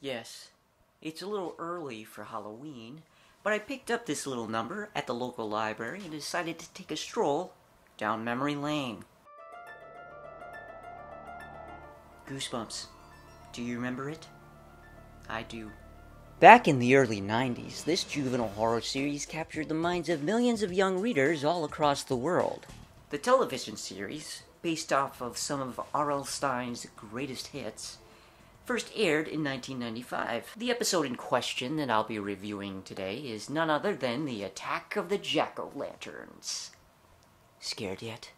Yes, it's a little early for Halloween, but I picked up this little number at the local library and decided to take a stroll down memory lane. Goosebumps. Do you remember it? I do. Back in the early 90s, this juvenile horror series captured the minds of millions of young readers all across the world. The television series, based off of some of R.L. Stine's greatest hits, first aired in 1995. The episode in question that I'll be reviewing today is none other than the Attack of the Jack-O-Lanterns. Scared yet?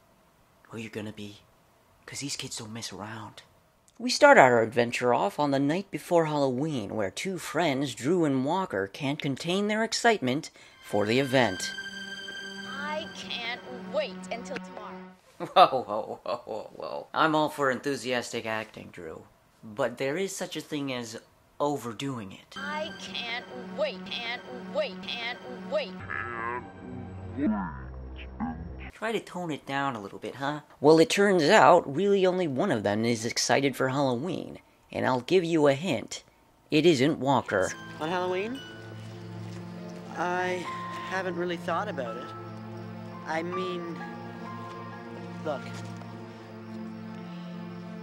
Well, you're gonna be, 'cause these kids don't mess around. We start our adventure off on the night before Halloween, where two friends, Drew and Walker, can't contain their excitement for the event. I can't wait until tomorrow. Whoa. I'm all for enthusiastic acting, Drew. But there is such a thing as overdoing it. I can't wait. Try to tone it down a little bit, huh? Well, it turns out really only one of them is excited for Halloween. And I'll give you a hint. It isn't Walker. On Halloween? I haven't really thought about it. I mean, look,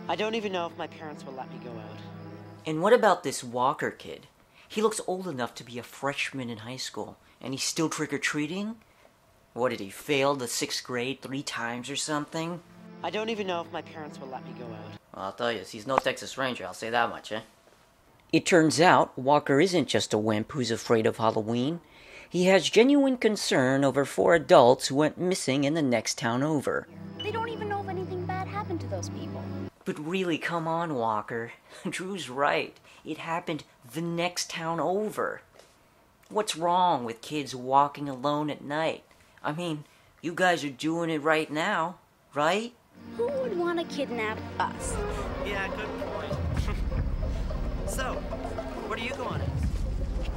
I don't even know if my parents will let me go out. And what about this Walker kid? He looks old enough to be a freshman in high school, and he's still trick-or-treating? What, did he fail the 6th grade 3 times or something? I don't even know if my parents will let me go out. Well, I'll tell you, he's no Texas Ranger, I'll say that much, eh? It turns out Walker isn't just a wimp who's afraid of Halloween. He has genuine concern over 4 adults who went missing in the next town over. They don't even know if anything bad happened to those people. But really, come on, Walker. Drew's right. It happened the next town over. What's wrong with kids walking alone at night? I mean, you guys are doing it right now, right? Who would want to kidnap us? Yeah, good point. So, what are you going as?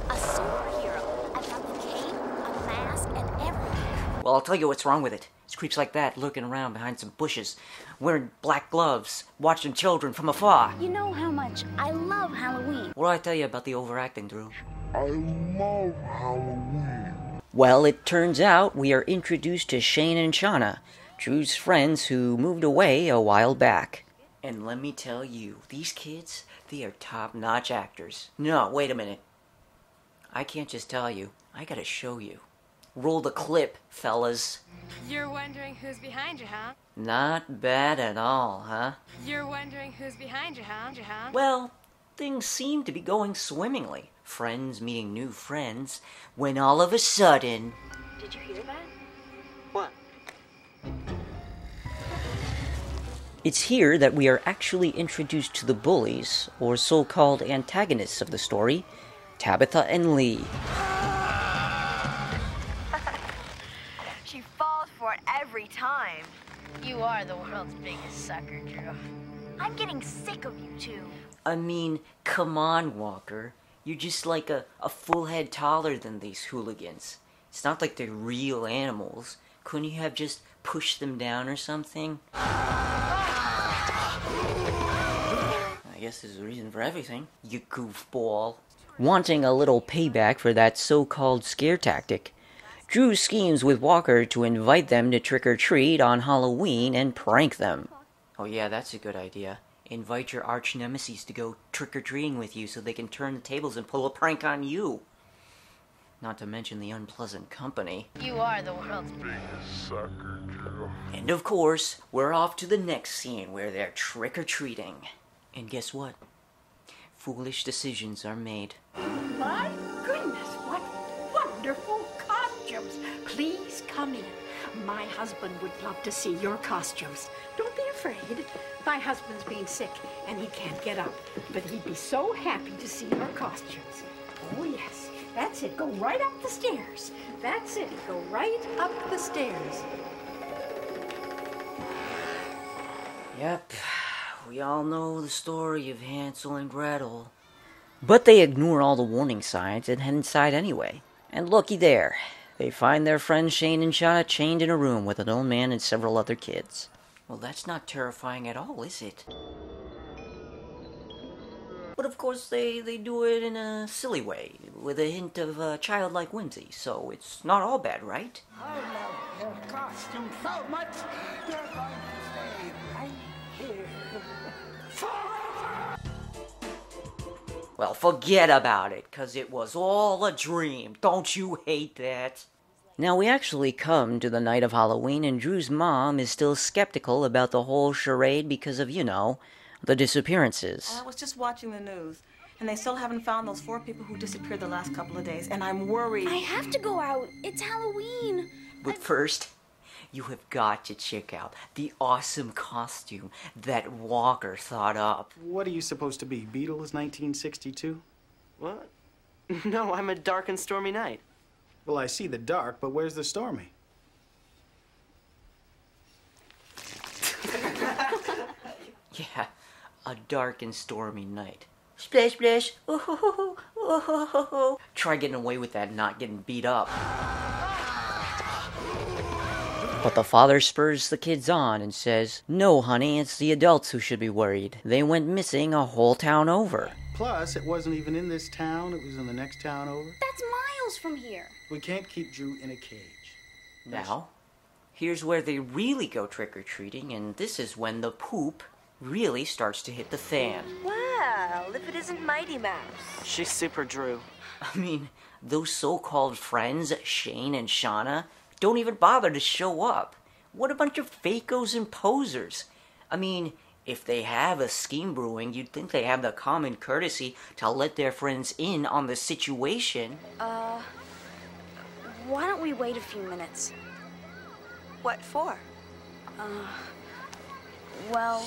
A superhero. I've got the cape, a mask, and everything. Well, I'll tell you what's wrong with it. It's creeps like that lurking around behind some bushes, wearing black gloves, watching children from afar. You know how much I love Halloween. What do I tell you about the overacting, Drew? I love Halloween. Well, it turns out we are introduced to Shane and Shauna, Drew's friends who moved away a while back. And let me tell you, these kids, they are top-notch actors. No, wait a minute. I can't just tell you. I gotta show you. Roll the clip, fellas. You're wondering who's behind you, huh? Not bad at all, huh? You're wondering who's behind you, huh? Well, things seem to be going swimmingly. Friends meeting new friends, when all of a sudden... Did you hear that? What? It's here that we are actually introduced to the bullies, or so-called antagonists of the story, Tabitha and Lee. She falls for it every time. You are the world's biggest sucker, Drew. I'm getting sick of you two. I mean, come on, Walker. You're just like a full head taller than these hooligans. It's not like they're real animals. Couldn't you have just pushed them down or something? I guess there's a reason for everything, you goofball. Wanting a little payback for that so-called scare tactic, Drew schemes with Walker to invite them to trick-or-treat on Halloween and prank them. Oh yeah, that's a good idea. Invite your arch nemesis to go trick-or-treating with you so they can turn the tables and pull a prank on you. Not to mention the unpleasant company. You are the world's Biggest sucker, Drew. And of course, we're off to the next scene where they're trick-or-treating. And guess what? Foolish decisions are made. My goodness, what wonderful costumes. Please come in. My husband would love to see your costumes. Don't be afraid. My husband's being sick and he can't get up. But he'd be so happy to see your costumes. Oh, yes. That's it. Go right up the stairs. That's it. Go right up the stairs. Yep, we all know the story of Hansel and Gretel. But they ignore all the warning signs and head inside anyway. And looky there. They find their friends Shane and Shauna chained in a room with an old man and several other kids. Well, that's not terrifying at all, is it? But of course they do it in a silly way, with a hint of childlike whimsy, so it's not all bad, right? I love your costume so much, you're going to stay right here forever. Well, forget about it, 'cause it was all a dream. Don't you hate that? Now, we actually come to the night of Halloween, and Drew's mom is still skeptical about the whole charade because of, the disappearances. I was just watching the news, and they still haven't found those 4 people who disappeared the last couple of days, and I'm worried. I have to go out. It's Halloween. But first, you have got to check out the awesome costume that Walker thought up. What are you supposed to be, Beatles 1962? What? No, I'm a dark and stormy night. Well, I see the dark, but where's the stormy? Yeah, a dark and stormy night. Splash, splash. Oh, ho, ho, ho. Oh, ho, ho, ho. Try getting away with that, not getting beat up. But the father spurs the kids on and says, "No, honey, it's the adults who should be worried. They went missing a whole town over." Plus, it wasn't even in this town, it was in the next town over. That's miles from here. We can't keep Drew in a cage. Now, here's where they really go trick-or-treating, and this is when the poop really starts to hit the fan. Well, if it isn't Mighty Mouse. She's super Drew. I mean, those so-called friends, Shane and Shauna, don't even bother to show up. What a bunch of fakos and posers. I mean, if they have a scheme brewing, you'd think they have the common courtesy to let their friends in on the situation. Why don't we wait a few minutes? What for? Well...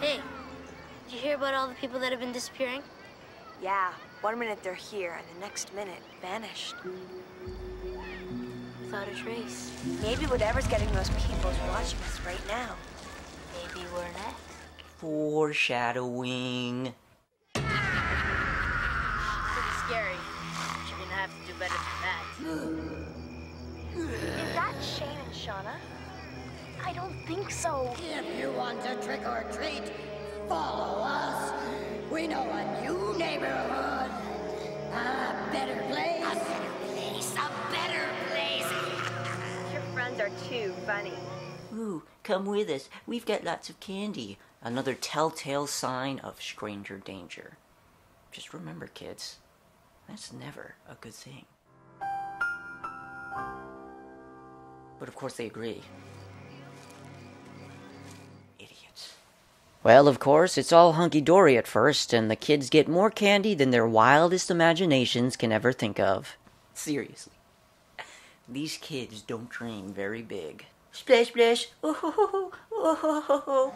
Hey, did you hear about all the people that have been disappearing? Yeah, 1 minute they're here, and the next minute, vanished. Without a trace. Maybe whatever's getting those people is watching us right now. Maybe we're next. Foreshadowing. Pretty scary. You're gonna have to do better than that. Is that Shane and Shauna? I don't think so. If you want to trick or treat, follow us. We know a new neighborhood. A better place. A better place. Your friends are too funny. Ooh, come with us. We've got lots of candy. Another telltale sign of stranger danger. Just remember, kids, that's never a good thing. But of course they agree. Idiots. Well, of course, it's all hunky-dory at first, and the kids get more candy than their wildest imaginations can ever think of. Seriously. These kids don't dream very big. Splash, splash. Oh, ho, ho, ho. Oh, ho, ho, ho.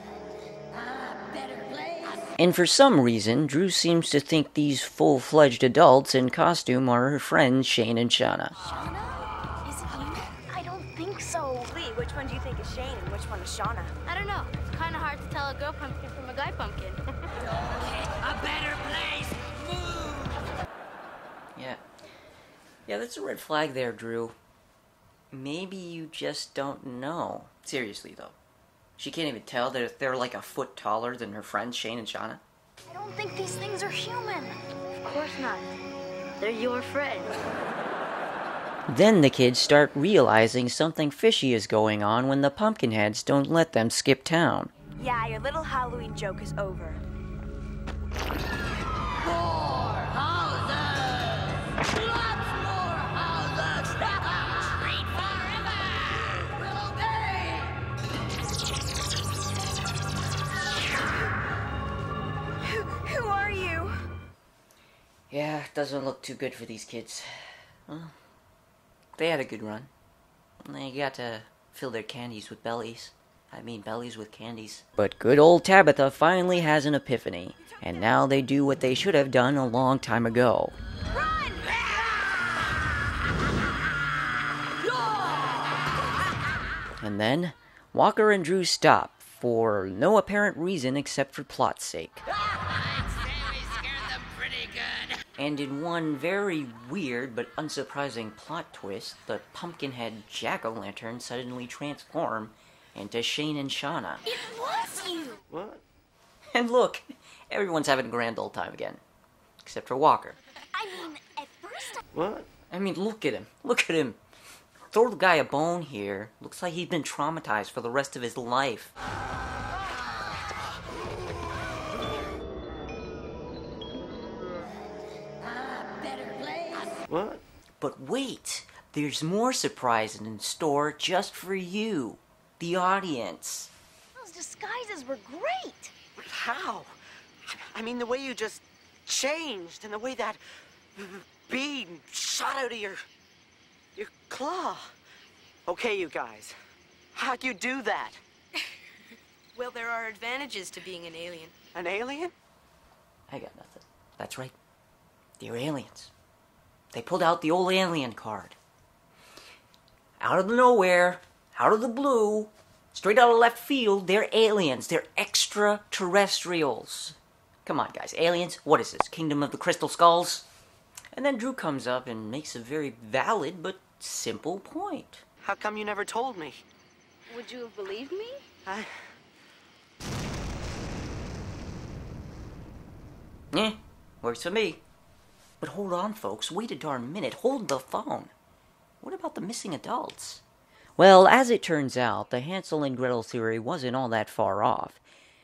And for some reason, Drew seems to think these full-fledged adults in costume are her friends Shane and Shauna. Shauna? Is it you? I don't think so. Lee, which one do you think is Shane and which one is Shauna? I don't know. It's kind of hard to tell a girl pumpkin from a guy pumpkin. A better place. Move. Yeah, that's a red flag there, Drew. Maybe you just don't know. Seriously, though. She can't even tell that they're like a foot taller than her friends Shane and Shauna. I don't think these things are human. Of course not. They're your friends. Then the kids start realizing something fishy is going on when the Pumpkinheads don't let them skip town. Yeah, your little Halloween joke is over. More houses. Lots more houses. Treat forever. Willow Bay. Who are you? Yeah, it doesn't look too good for these kids. Well, they had a good run. They got to fill their candies with bellies. I mean bellies with candies. But good old Tabitha finally has an epiphany. And now they do what they should have done a long time ago. Run! And then, Walker and Drew stop, for no apparent reason except for plot's sake. And in one very weird but unsurprising plot twist, the Pumpkinhead jack-o'-lantern suddenly transform into Shane and Shauna. It was you! What? And look, everyone's having a grand old time again. Except for Walker. I mean, at first What? I mean, look at him. Look at him. Throw the guy a bone here. Looks like he's been traumatized for the rest of his life. What? But wait, there's more surprises in store just for you, the audience. those disguises were great. How? I mean, the way you just changed and the way that bead shot out of your claw. Okay, you guys. How'd you do that? Well, there are advantages to being an alien. An alien? I got nothing. That's right. They're aliens. They pulled out the old alien card. Out of nowhere, out of the blue, straight out of left field, they're aliens. They're extraterrestrials. Come on, guys. Aliens? What is this? Kingdom of the Crystal Skulls? And then Drew comes up and makes a very valid but simple point. How come you never told me? Would you have believed me? Works for me. But hold on, folks. Wait a darn minute. Hold the phone. What about the missing adults? Well, as it turns out, the Hansel and Gretel theory wasn't all that far off.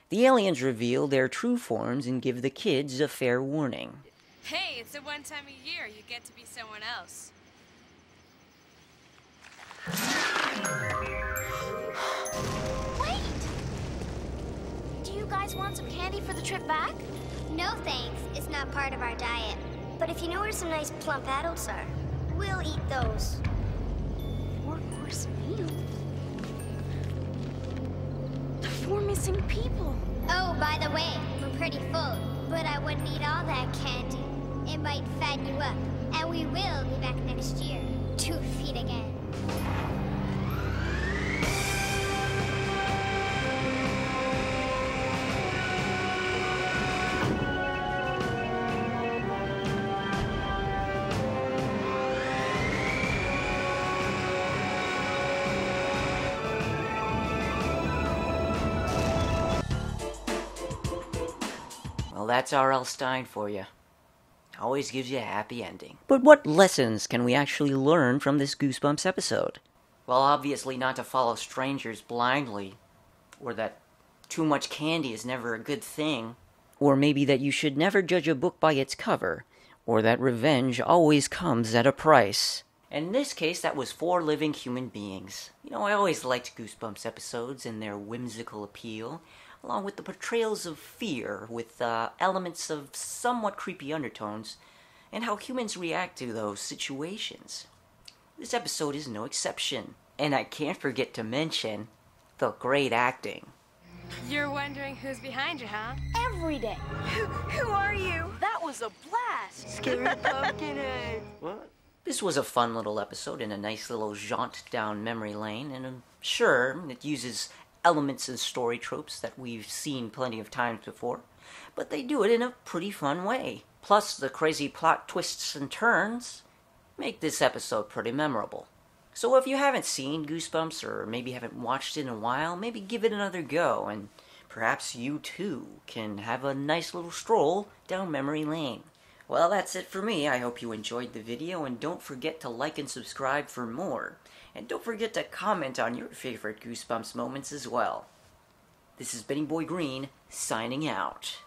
The aliens reveal their true forms and give the kids a fair warning. Hey, it's the one time a year you get to be someone else. Wait! Do you guys want some candy for the trip back? No thanks, it's not part of our diet. But if you know where some nice plump adults are, We'll eat those. 4-course meal? The 4 missing people. Oh, by the way, we're pretty full, but I wouldn't eat all that candy. It might fatten you up, and we will be back next year. 2 feet again. Well, that's R.L. Stine for you. Always gives you a happy ending. But what lessons can we actually learn from this Goosebumps episode? Well, obviously not to follow strangers blindly, or that too much candy is never a good thing, or maybe that you should never judge a book by its cover, or that revenge always comes at a price. In this case, that was 4 living human beings. You know, I always liked Goosebumps episodes and their whimsical appeal, along with the portrayals of fear with elements of somewhat creepy undertones, and how humans react to those situations. This episode is no exception, and I can't forget to mention the great acting. You're wondering who's behind you, huh? Every day. Who are you? That was a blast. Scary Pumpkinhead. What? This was a fun little episode and a nice little jaunt down memory lane, and I'm sure it uses elements and story tropes that we've seen plenty of times before, but they do it in a pretty fun way. Plus, the crazy plot twists and turns make this episode pretty memorable. So if you haven't seen Goosebumps, or maybe haven't watched it in a while, maybe give it another go, and perhaps you too can have a nice little stroll down memory lane. Well, that's it for me. I hope you enjoyed the video, and don't forget to like and subscribe for more. And don't forget to comment on your favorite Goosebumps moments as well. This is BennyBoyGreene, signing out.